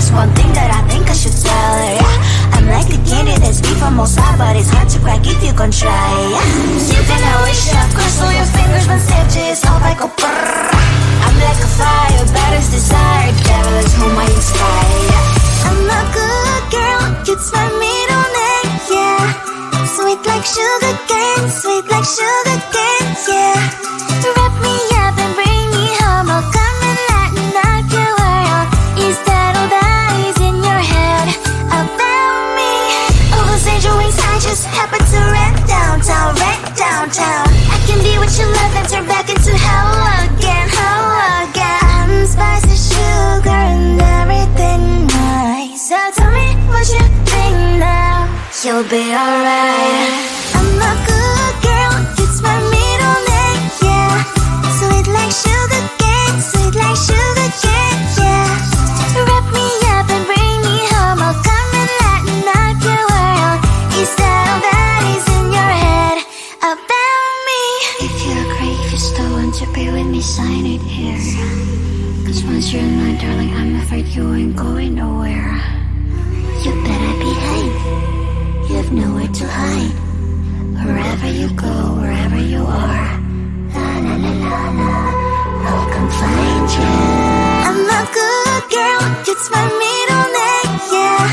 there's one thing that I think I should tell her, yeah. I'm like the candy that's deep from outside, but it's hard to crack if you can try, yeah. Something I wish I could slow your fingers when stitches off I go brrrr. I'm like a fire, bad as desire, devil is whom I inspire, yeah. I'm a good girl, it's my middle name, yeah. Sweet like sugar cane, sweet like sugar cane, yeah. Wrap me up and bring me home, I'll come and lighten up your world. Is that all that is in your head about me? All those angel wings I just happen to rent downtown, rent downtown. I can be what you love and turn back into hell again, hell again. I'm spicy sugar and everything nice. So tell me what you think now, you'll be alright. I'm a good girl, it's my middle name, yeah. Sweet like sugar cane, sweet like sugar cane, yeah. Wrap me up and bring me home, I'll come and lighten up your world. Is that all that is in your head about me? If you agree, if you still want to be with me, sign it here. Cause once you're mine, darling, I'm afraid you ain't going nowhere. You better behave, you have nowhere to hide. Wherever you go, wherever you are, la la la la la, I'll come find you. I'm a good girl, it's my middle name, yeah.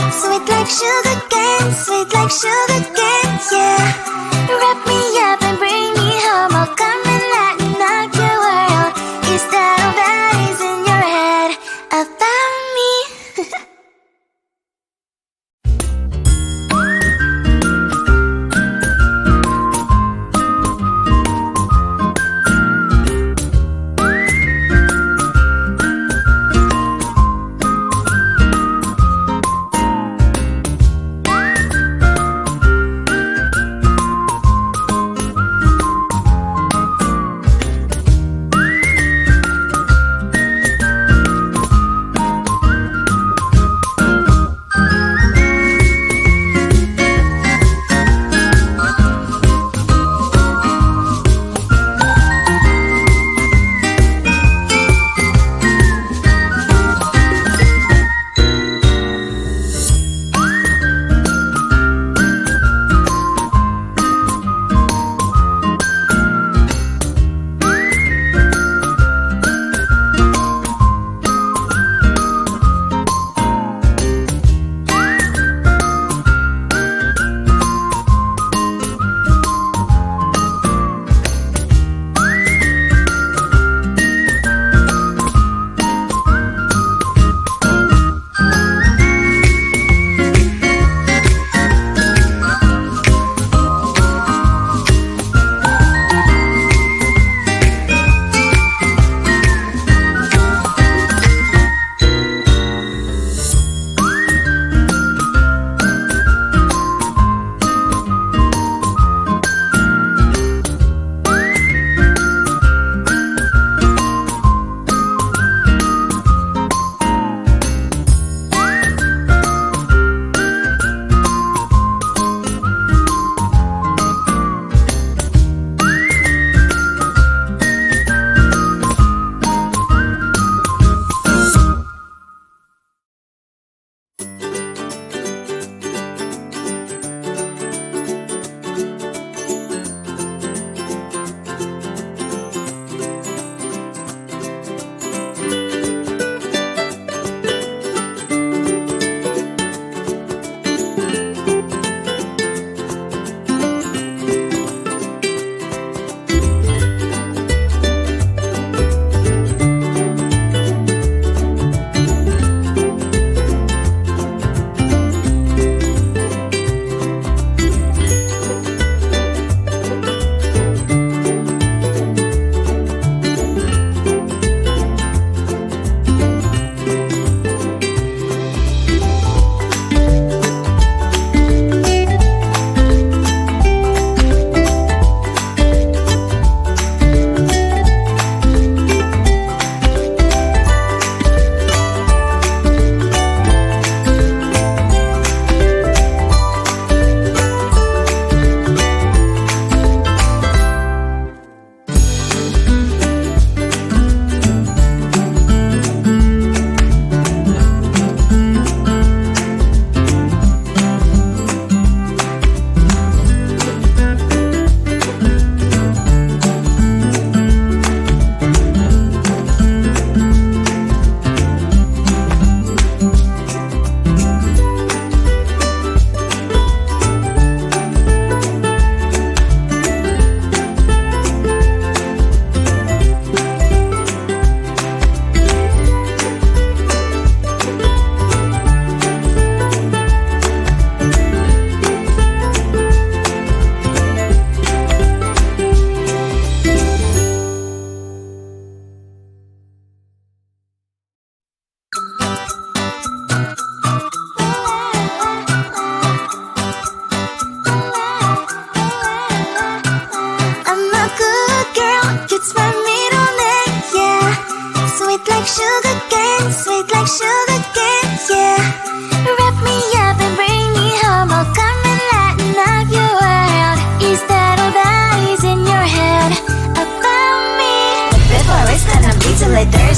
Sweet like sugar cane, sweet like sugar cane, yeah. Wrap me up and bring me home, I'll come and lighten up your world. Is that all that is in your head about me?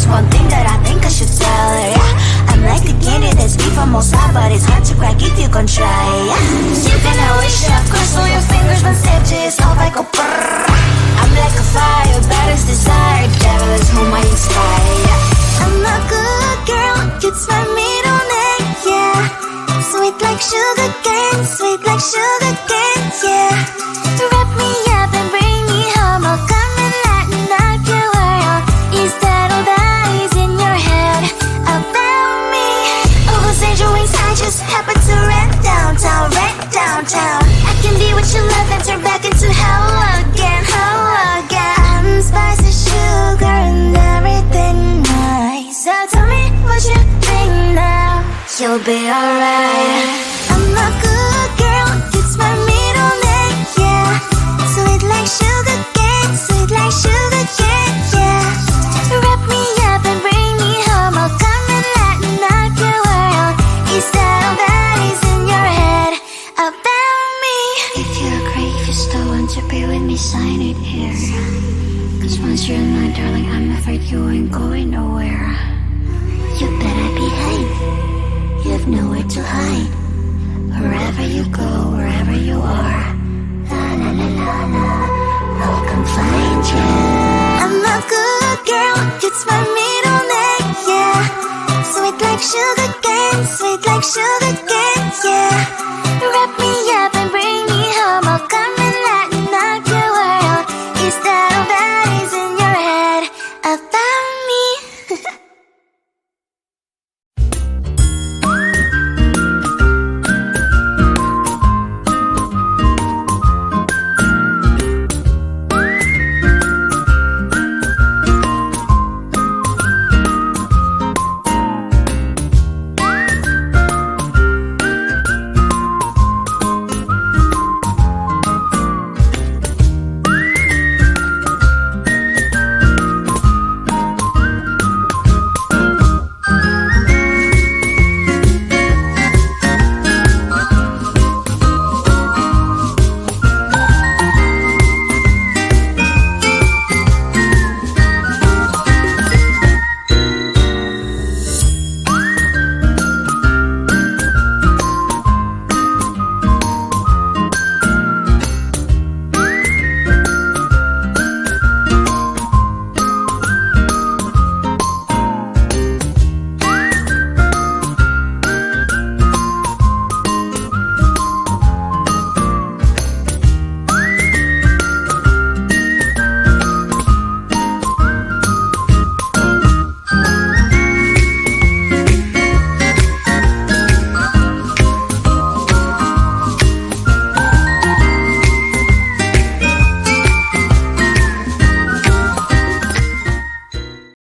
There's one thing that I think I should tell her, yeah. I'm like the candy that's deep from most high, but it's hard to crack if you can try, yeah. You can wish it, of course, all your fingers when stitches off like a brrrr. I'm like a fire, baddest desire, devil is whom I inspire, yeah. I'm a good girl, it's my middle name, yeah. Sweet like sugar cane, sweet like sugar cane, yeah. Wrap me up and bring me home, I'll come and lighten up your world. Is that all that is in your head about me? All those angel wings I just happen to rent downtown, I can be what you love and turn back into hell again, I'm spicy sugar and everything nice. So tell me what you think now, you'll be alright. I'm a good girl, it's my middle name, yeah. Sweet like sugar cane, sweet like sugar cane, yeah. Wrap me up and bring me home, I'll come and lighten up your world. Is that all that is in your head about me? If you agree, if you still want to be with me, sign it here. Cause once you're mine, darling, I'm afraid you ain't going nowhere. You better behave, you have nowhere to hide. Wherever you go, wherever you are, la la la la la, I'll come find you. I'm a good girl, it's my middle name, yeah. Sweet like sugar cane, sweet like sugar cane.